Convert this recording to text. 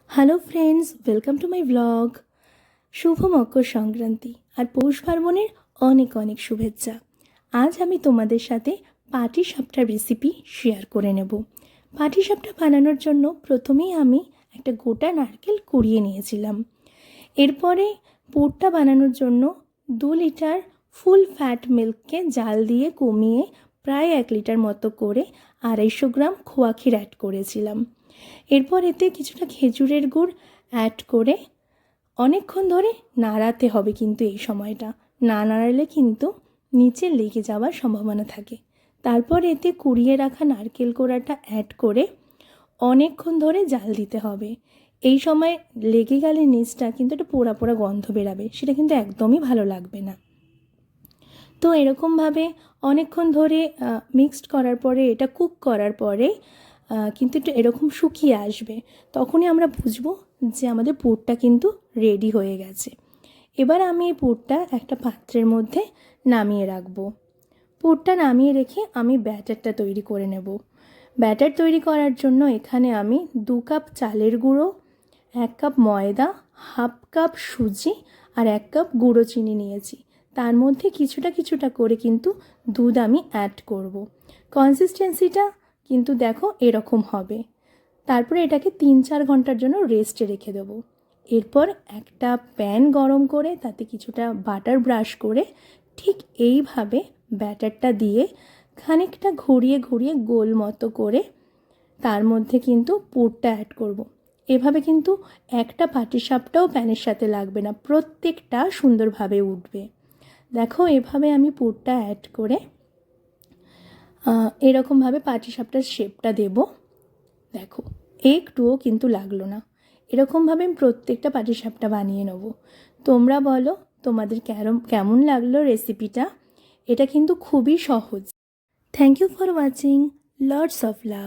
Hello friends, welcome to my blog. শুভ মকর সংক্রান্তি আর পৌষ পার্বণের অনেক অনেক শুভেচ্ছা। আজ আমি তোমাদের সাথে পাটিসাপটার রেসিপি শেয়ার করে নেব। পাটিসাপটা বানানোর জন্য প্রথমেই আমি একটা গোটা নারকেল কুড়িয়ে নিয়েছিলাম। এরপরে পুরটা বানানোর জন্য 2 লিটার ফুল ফ্যাট মিল্ককে জাল দিয়ে কমিয়ে প্রায় 1 লিটার মতো করে 250 গ্রাম খোয়া ক্ষীর অ্যাড করেছিলাম। এরপর এতে কিছুটা খেজুরের গুড় অ্যাড করে অনেকক্ষণ ধরে নাড়াতে হবে, কিন্তু এই সময়টা না নাড়ালে কিন্তু নিচে লেগে যাওয়ার সম্ভাবনা থাকে। তারপর এতে কুড়িয়ে রাখা নারকেল কোড়াটা অ্যাড করে অনেকক্ষণ ধরে জাল দিতে হবে। এই সময় লেগে গেলে নিচটা কিন্তু একটা পোড়া পোড়া গন্ধ বেরাবে, সেটা কিন্তু একদমই ভালো লাগবে না। তো এরকমভাবে অনেকক্ষণ ধরে মিক্সড করার পরে, এটা কুক করার পরে কিন্তু একটু এরকম শুকিয়ে আসবে, তখনই আমরা বুঝবো যে আমাদের পুরটা কিন্তু রেডি হয়ে গেছে। এবার আমি এই পুরটা একটা পাত্রের মধ্যে নামিয়ে রাখবো। পুরটা নামিয়ে রেখে আমি ব্যাটারটা তৈরি করে নেব। ব্যাটার তৈরি করার জন্য এখানে আমি 2 কাপ চালের গুঁড়ো, 1 কাপ ময়দা, হাফ কাপ সুজি আর 1 কাপ গুঁড়ো চিনি নিয়েছি। তার মধ্যে কিছুটা করে কিন্তু দুধ আমি অ্যাড করব। কনসিস্টেন্সিটা কিন্তু দেখো এরকম হবে। তারপরে এটাকে 3-4 ঘন্টার জন্য রেস্টে রেখে দেবো। এরপর একটা প্যান গরম করে তাতে কিছুটা বাটার ব্রাশ করে ঠিক এইভাবে ব্যাটারটা দিয়ে খানিকটা ঘুরিয়ে ঘুরিয়ে গোল মতো করে তার মধ্যে কিন্তু পুরটা অ্যাড করব। এভাবে কিন্তু একটা পাটিসাপটাও প্যানের সাথে লাগবে না, প্রত্যেকটা সুন্দরভাবে উঠবে। দেখো এভাবে আমি পুরটা অ্যাড করে এরকমভাবে পাটিসাপটার শেপটা দেব। দেখো একটুও কিন্তু লাগলো না। এরকমভাবে আমি প্রত্যেকটা পাটিসাপটা বানিয়ে নেব। তোমরা বলো তোমাদের কেমন লাগলো রেসিপিটা। এটা কিন্তু খুবই সহজ। Thank you for watching. Lots of love.